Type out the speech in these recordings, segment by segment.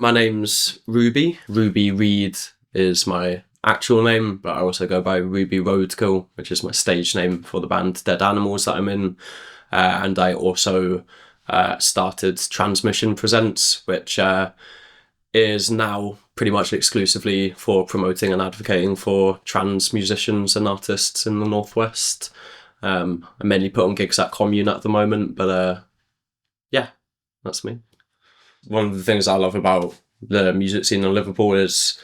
My name's Ruby. Ruby Reed is my actual name, but I also go by Ruby Roadkill, which is my stage name for the band Dead Animals that I'm in. And I also started Transmission Presents, which is now pretty much exclusively for promoting and advocating for trans musicians and artists in the Northwest. I mainly put on gigs at Commune at the moment, but yeah, that's me. One of the things I love about the music scene in Liverpool is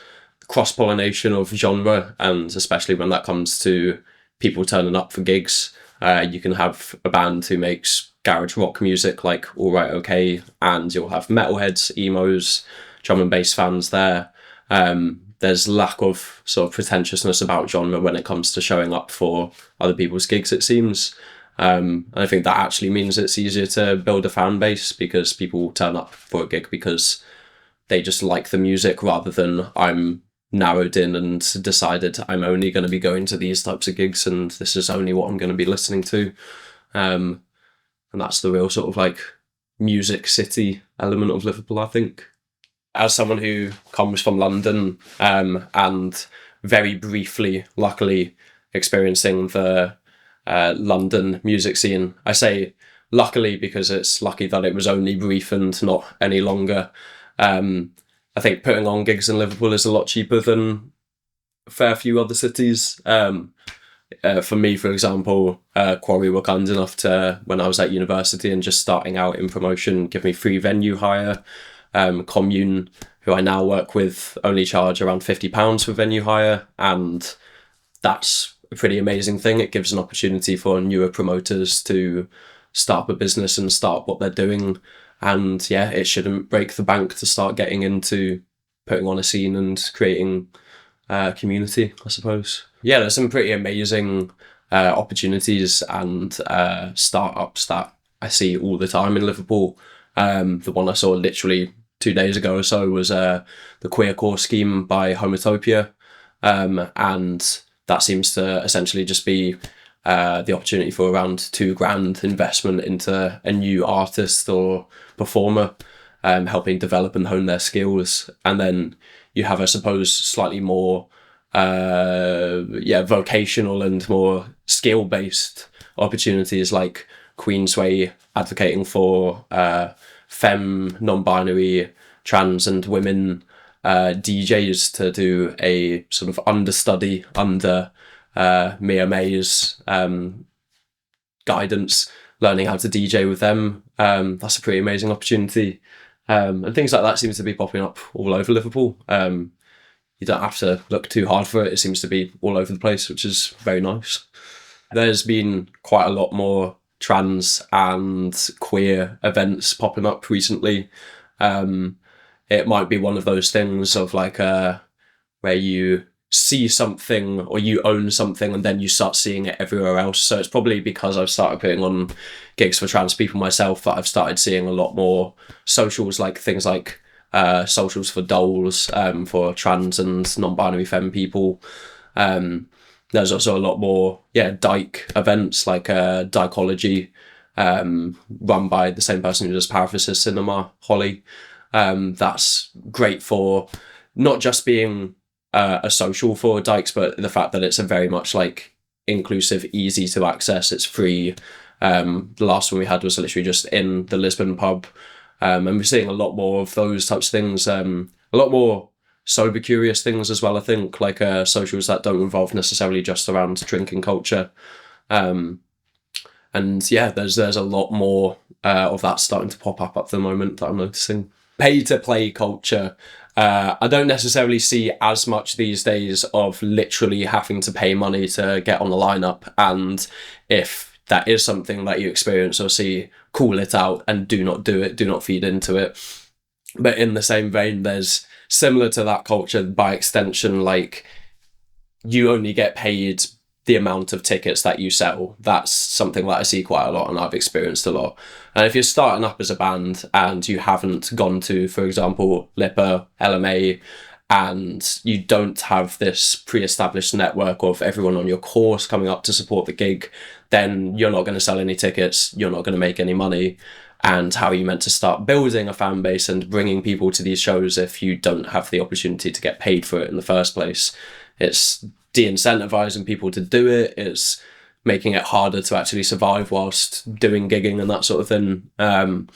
cross-pollination of genre, and especially when that comes to people turning up for gigs. You can have a band who makes garage rock music like All Right OK, and you'll have metalheads, emos, drum and bass fans there. There's lack of sort of pretentiousness about genre when it comes to showing up for other people's gigs, it seems. And I think that actually means it's easier to build a fan base because people turn up for a gig because they just like the music rather than I'm narrowed in and decided I'm only going to be going to these types of gigs and this is only what I'm going to be listening to. And that's the real sort of like music city element of Liverpool, I think. As someone who comes from London and very briefly, luckily, experiencing the London music scene. I say luckily because it's lucky that it was only brief and not any longer. I think putting on gigs in Liverpool is a lot cheaper than a fair few other cities. For me, for example, Quarry were kind enough to, when I was at university and just starting out in promotion, give me free venue hire. Commune, who I now work with, only charge around £50 for venue hire, and that's a pretty amazing thing. It gives an opportunity for newer promoters to start a business and start what they're doing. And yeah, it shouldn't break the bank to start getting into putting on a scene and creating community, I suppose. Yeah, there's some pretty amazing opportunities and startups that I see all the time in Liverpool. The one I saw literally 2 days ago or so was the Queer Core scheme by Homotopia. And that seems to essentially just be the opportunity for around £2,000 investment into a new artist or performer, helping develop and hone their skills. And then you have, I suppose, slightly more vocational and more skill-based opportunities like Queensway advocating for femme, non-binary, trans and women DJs to do a sort of understudy under Mia May's guidance, learning how to DJ with them. That's a pretty amazing opportunity. And things like that seem to be popping up all over Liverpool. You don't have to look too hard for it. It seems to be all over the place, which is very nice. There's been quite a lot more trans and queer events popping up recently. It might be one of those things of like where you see something or you own something and then you start seeing it everywhere else. So it's probably because I've started putting on gigs for trans people myself that I've started seeing a lot more socials, like things like socials for dolls, for trans and non-binary femme people. There's also a lot more dyke events like Dykology, run by the same person who does Paraphysicist Cinema, Holly. That's great for not just being a social for dykes, but the fact that it's a very much like inclusive, easy to access. It's free. The last one we had was literally just in the Lisbon pub. And we're seeing a lot more of those types of things. A lot more sober curious things as well, I think, like socials that don't involve necessarily just around drinking culture. And yeah, there's a lot more of that starting to pop up at the moment that I'm noticing. Pay to play culture. I don't necessarily see as much these days of literally having to pay money to get on the lineup. And if that is something that you experience or see, call it out and do not do it. Do not feed into it. But in the same vein, there's similar to that culture by extension, like you only get paid the amount of tickets that you sell. That's something that I see quite a lot and I've experienced a lot. And if you're starting up as a band and you haven't gone to, for example, LIPA, LMA, and you don't have this pre-established network of everyone on your course coming up to support the gig, then you're not going to sell any tickets, you're not going to make any money. and how you're meant to start building a fan base and bringing people to these shows if you don't have the opportunity to get paid for it in the first place. It's de-incentivizing people to do it. It's making it harder to actually survive whilst doing gigging and that sort of thing. And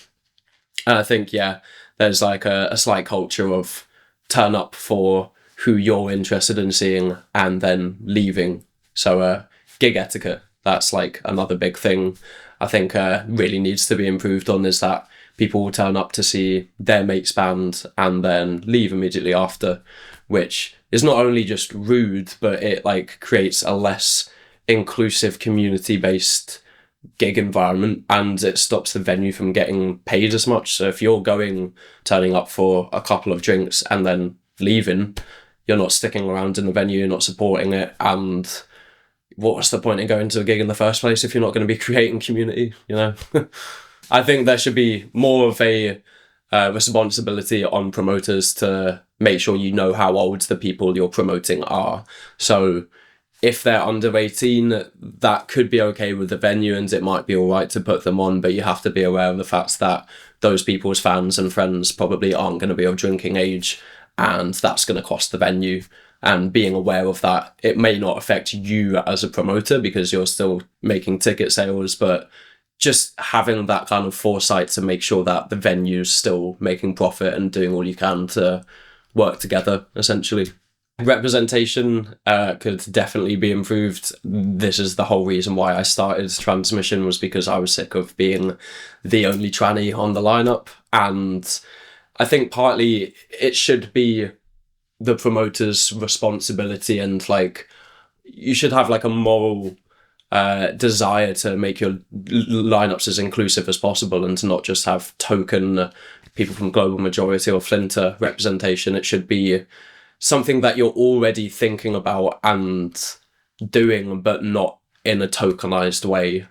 I think, yeah, there's like a slight culture of turn up for who you're interested in seeing and then leaving. So gig etiquette, that's like another big thing I think really needs to be improved on, is that people will turn up to see their mate's band and then leave immediately after, which is not only just rude, but it like creates a less inclusive community-based gig environment, and it stops the venue from getting paid as much. So if you're turning up for a couple of drinks and then leaving, you're not sticking around in the venue, you're not supporting it, and what's the point in going to a gig in the first place if you're not going to be creating community, you know? I think there should be more of a responsibility on promoters to make sure you know how old the people you're promoting are. So if they're under 18, that could be okay with the venue and it might be all right to put them on, but you have to be aware of the fact that those people's fans and friends probably aren't going to be of drinking age, and that's going to cost the venue. And being aware of that, it may not affect you as a promoter because you're still making ticket sales, but just having that kind of foresight to make sure that the venue's still making profit and doing all you can to work together, essentially. Representation could definitely be improved. This is the whole reason why I started Transmission, was because I was sick of being the only tranny on the lineup. And I think partly it should be the promoter's responsibility, and like you should have like a moral desire to make your lineups as inclusive as possible and to not just have token people from Global Majority or Flinter representation. It should be something that you're already thinking about and doing, but not in a tokenized way.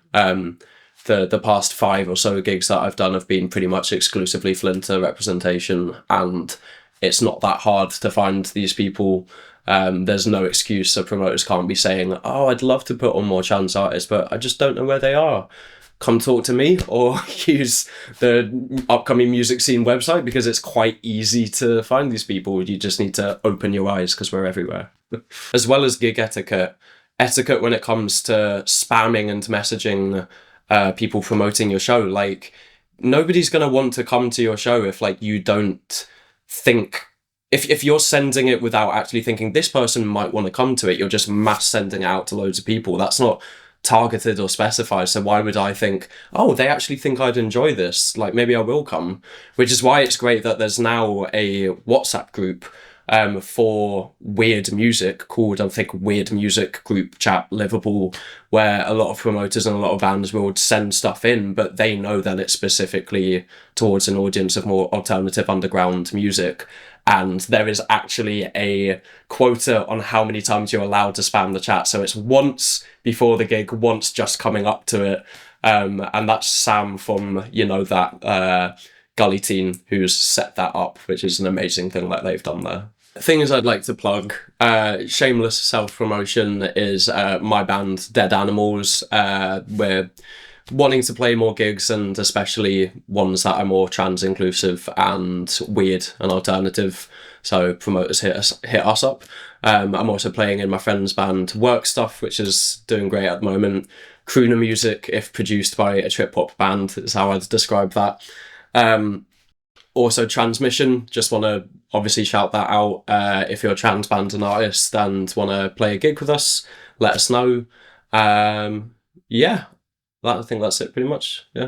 The past 5 or so gigs that I've done have been pretty much exclusively Flinter representation, and it's not that hard to find these people. There's no excuse so promoters can't be saying, oh, I'd love to put on more trans artists, but I just don't know where they are. Come talk to me, or use the Upcoming Music Scene website, because it's quite easy to find these people. You just need to open your eyes because we're everywhere. As well as gig etiquette when it comes to spamming and messaging people promoting your show. Like, nobody's going to want to come to your show if like you don't think, if you're sending it without actually thinking this person might want to come to it, you're just mass sending it out to loads of people. That's not targeted or specified. So why would I think, oh, they actually think I'd enjoy this, like maybe I will come? Which is why it's great that there's now a WhatsApp group for weird music called, I think, Weird Music Group Chat Liverpool, where a lot of promoters and a lot of bands will send stuff in, but they know that it's specifically towards an audience of more alternative underground music. And there is actually a quota on how many times you're allowed to spam the chat. So it's once before the gig, once just coming up to it. And that's Sam from, that Gully team who's set that up, which is an amazing thing that they've done there. Things I'd like to plug, shameless self-promotion, is my band Dead Animals. We're wanting to play more gigs, and especially ones that are more trans inclusive and weird and alternative. So promoters hit us up. I'm also playing in my friend's band Work Stuff, which is doing great at the moment. Crooner music, if produced by a trip hop band, is how I'd describe that. Also Transmission, just want to obviously shout that out. If you're a trans band and artist and want to play a gig with us, let us know. I think that's it pretty much. Yeah.